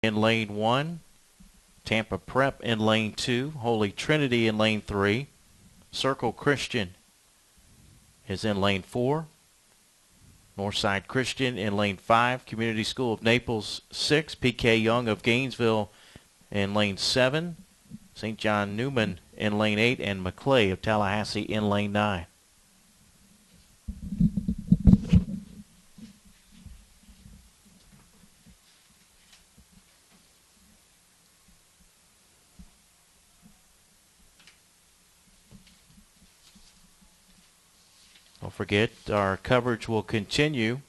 in lane 1. Tampa Prep in lane 2. Holy Trinity in lane 3. Circle Christian is in lane 4. Northside Christian in lane 5. Community School of Naples 6. PK Young of Gainesville in lane 7. St. John Newman in lane 8. And McClay of Tallahassee in lane 9. Don't forget, our coverage will continue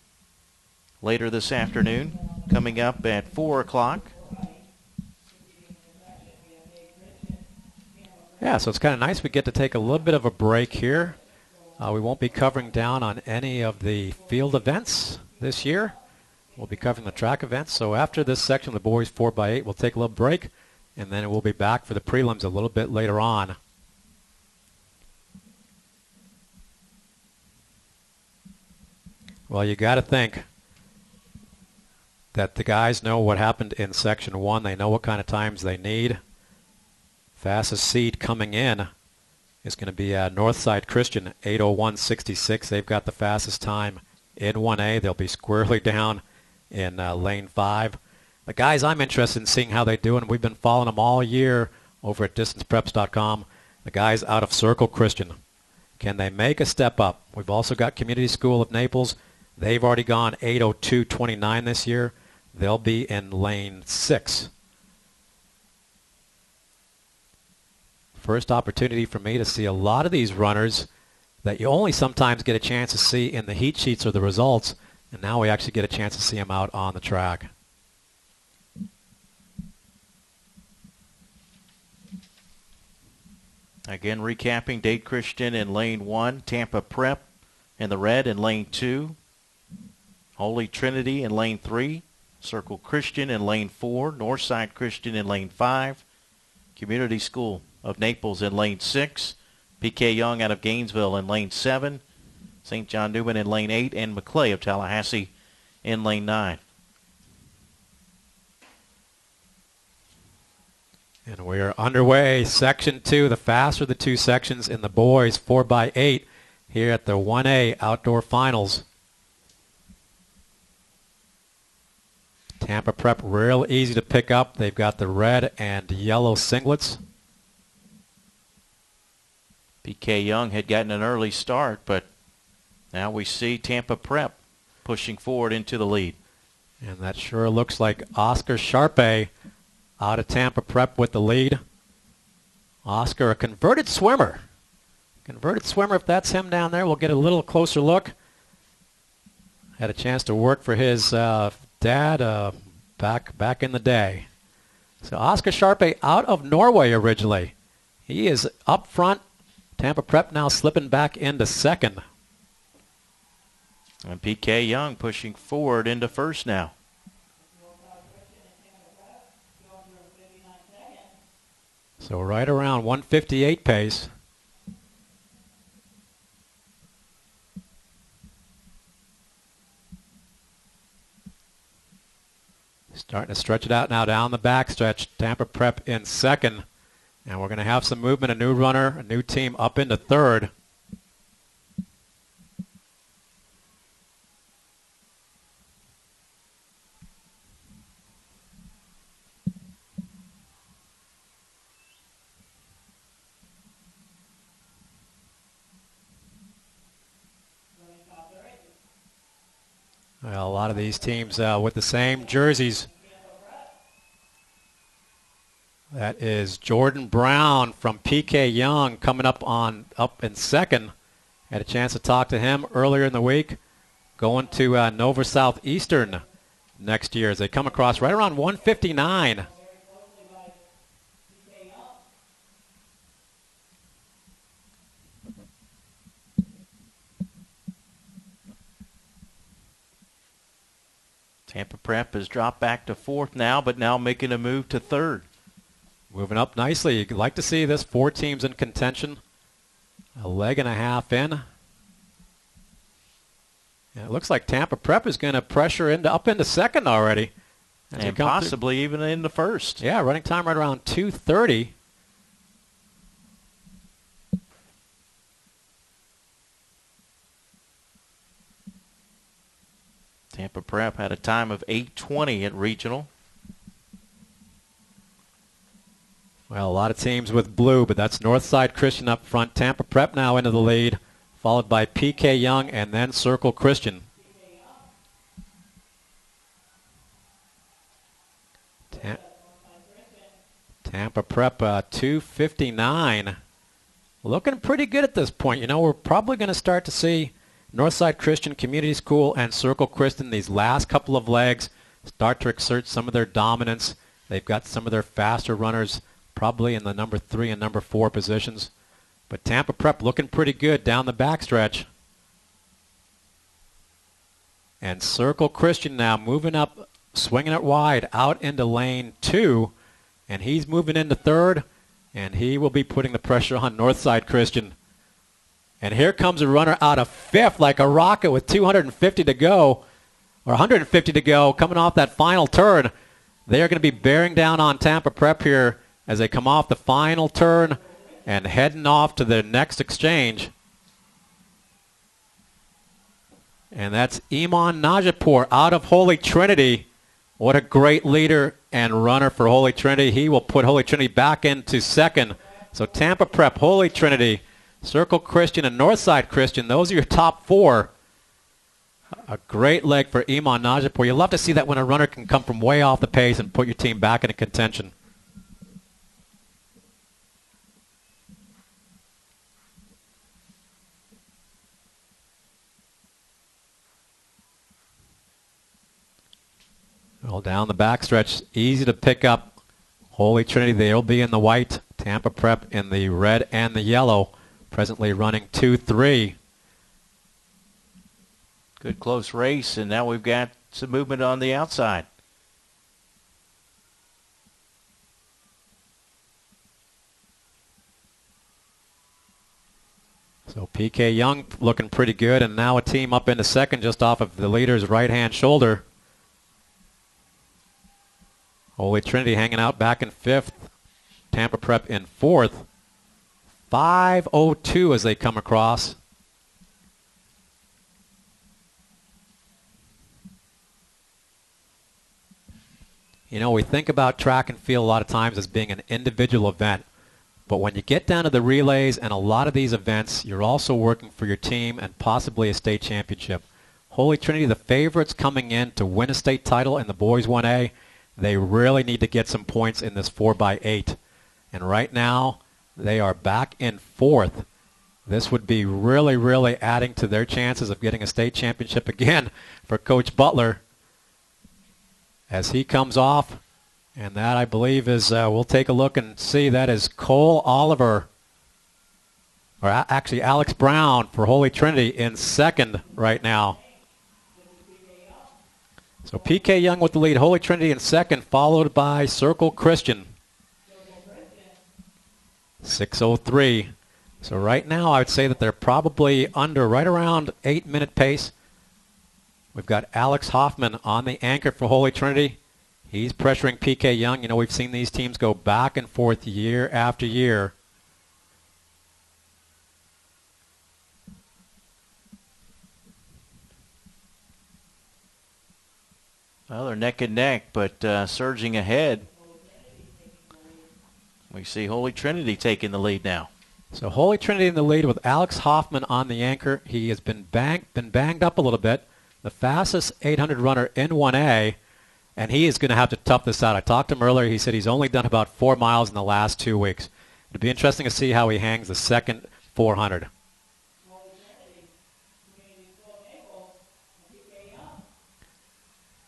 later this afternoon, coming up at 4 o'clock. Yeah, so it's kind of nice. We get to take a little bit of a break here. We won't be covering down on any of the field events this year. We'll be covering the track events. So after this section, the boys 4x8, we'll take a little break, and then we'll be back for the prelims a little bit later on. Well, you got to think that the guys know what happened in Section 1. They know what kind of times they need. Fastest seed coming in is going to be Northside Christian, 8:01.66. They've got the fastest time in 1A. They'll be squarely down in lane 5. The guys I'm interested in seeing how they do, and we've been following them all year over at distancepreps.com, the guys out of Circle Christian. Can they make a step up? We've also got Community School of Naples. They've already gone 8:02.29 this year. They'll be in lane 6. First opportunity for me to see a lot of these runners that you only sometimes get a chance to see in the heat sheets or the results, and now we actually get a chance to see them out on the track. Again, recapping, Dade Christian in lane 1, Tampa Prep in the red in lane 2, Holy Trinity in lane 3, Circle Christian in lane 4, Northside Christian in lane 5, Community School of Naples in lane 6, PK Young out of Gainesville in lane 7, St. John Newman in lane 8, and McClay of Tallahassee in lane 9. And we're underway. Section 2, the faster of the two sections in the boys 4x8 here at the 1A Outdoor Finals. Tampa Prep real easy to pick up. They've got the red and yellow singlets. PK Young had gotten an early start, but now we see Tampa Prep pushing forward into the lead. And that sure looks like Oscar Sharpe out of Tampa Prep with the lead. Oscar, a converted swimmer. Converted swimmer, if that's him down there, we'll get a little closer look. Had a chance to work for his dad back in the day. So Oscar Sharpe out of Norway originally. He is up front. Tampa Prep now slipping back into second. And PK Young pushing forward into first now. So right around 1:58 pace. Starting to stretch it out now down the backstretch. Tampa Prep in second. And we're going to have some movement, a new runner, a new team up into third. Well, a lot of these teams with the same jerseys. That is Jordan Brown from PK Young coming up in second. Had a chance to talk to him earlier in the week. Going to Nova Southeastern next year as they come across right around 159. Tampa Prep has dropped back to fourth now, but now making a move to third. Moving up nicely. You'd like to see this. 4 teams in contention. A leg and a half in. And it looks like Tampa Prep is going to pressure up into second already. And possibly even in the first. Yeah, running time right around 2:30. Tampa Prep had a time of 8:20 at regional. Well, a lot of teams with blue, but that's Northside Christian up front. Tampa Prep now into the lead, followed by PK Young and then Circle Christian. Tampa Prep 2:59. Looking pretty good at this point. You know, we're probably going to start to see Northside Christian Community School and Circle Christian, these last couple of legs, start to exert some of their dominance. They've got some of their faster runners probably in the number 3 and number 4 positions. But Tampa Prep looking pretty good down the backstretch. And Circle Christian now moving up, swinging it wide out into lane 2. And he's moving into 3rd. And he will be putting the pressure on Northside Christian. And here comes a runner out of 5th like a rocket with 250 to go, or 150 to go, coming off that final turn. They are going to be bearing down on Tampa Prep here as they come off the final turn and heading off to their next exchange. And that's Iman Najapur out of Holy Trinity. What a great leader and runner for Holy Trinity. He will put Holy Trinity back into 2nd. So Tampa Prep, Holy Trinity, Circle Christian, and Northside Christian, those are your top 4. A great leg for Iman Najapur. You love to see that when a runner can come from way off the pace and put your team back into contention. Well, down the backstretch, easy to pick up. Holy Trinity, they'll be in the white. Tampa Prep in the red and the yellow. Presently running 2-3. Good close race, and now we've got some movement on the outside. So PK Young looking pretty good, and now a team up into 2nd just off of the leader's right-hand shoulder. Holy Trinity hanging out back in 5th. Tampa Prep in 4th. 5:02 as they come across. You know, we think about track and field a lot of times as being an individual event. But when you get down to the relays and a lot of these events, you're also working for your team and possibly a state championship. Holy Trinity, the favorites coming in to win a state title in the boys 1A, they really need to get some points in this 4x8. And right now, they are back in 4th. This would be really, really adding to their chances of getting a state championship again for Coach Butler as he comes off. And that, I believe, is, we'll take a look and see, that is Cole Oliver, or actually Alex Brown for Holy Trinity in 2nd right now. So PK Young with the lead, Holy Trinity in 2nd, followed by Circle Christian. 6:03. So right now I would say that they're probably under right around 8-minute pace. We've got Alex Hoffman on the anchor for Holy Trinity. He's pressuring PK Young. You know, we've seen these teams go back and forth year after year. Well, they're neck and neck, but surging ahead. We see Holy Trinity taking the lead now. So Holy Trinity in the lead with Alex Hoffman on the anchor. He has been banged up a little bit. The fastest 800 runner in 1A, and he is going to have to tough this out. I talked to him earlier. He said he's only done about 4 miles in the last 2 weeks. It'll be interesting to see how he hangs the second 400.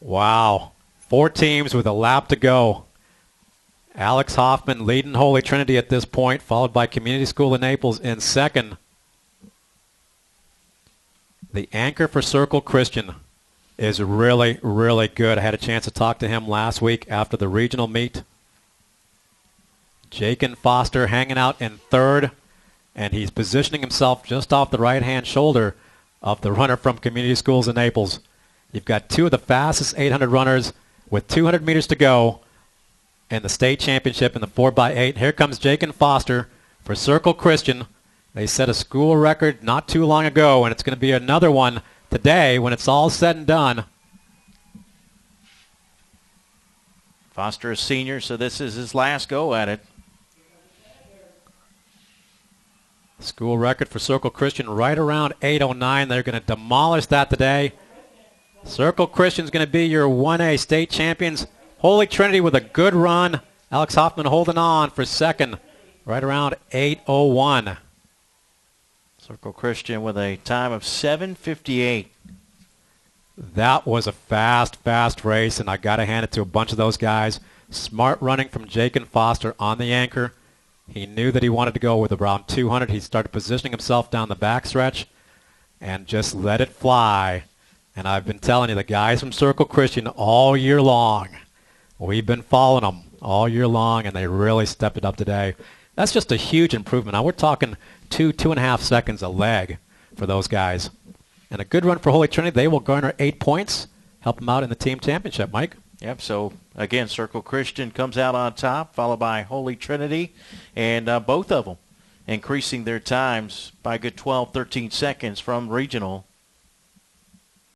Wow. 4 teams with a lap to go. Alex Hoffman leading Holy Trinity at this point, followed by Community School of Naples in 2nd. The anchor for Circle Christian is really, really good. I had a chance to talk to him last week after the regional meet. Jakin Foster hanging out in 3rd, and he's positioning himself just off the right-hand shoulder of the runner from Community Schools of Naples. You've got 2 of the fastest 800 runners with 200 meters to go in the state championship in the 4x8. Here comes Jake and Foster for Circle Christian. They set a school record not too long ago, and it's going to be another one today when it's all said and done. Foster is senior, so this is his last go at it. School record for Circle Christian right around 8:09. They're going to demolish that today. Circle Christian's going to be your 1A state champions. Holy Trinity with a good run. Alex Hoffman holding on for second right around 8:01. Circle Christian with a time of 7:58. That was a fast race, and I got to hand it to a bunch of those guys. Smart running from Jake and Foster on the anchor. He knew that he wanted to go with around 200. He started positioning himself down the backstretch and just let it fly. And I've been telling you, the guys from Circle Christian all year long, we've been following them all year long, and they really stepped it up today. That's just a huge improvement. Now we're talking 2.5 seconds a leg for those guys. And a good run for Holy Trinity. They will garner 8 points, help them out in the team championship, Mike. Yep, so again, Circle Christian comes out on top, followed by Holy Trinity, and both of them increasing their times by a good 12, 13 seconds from regional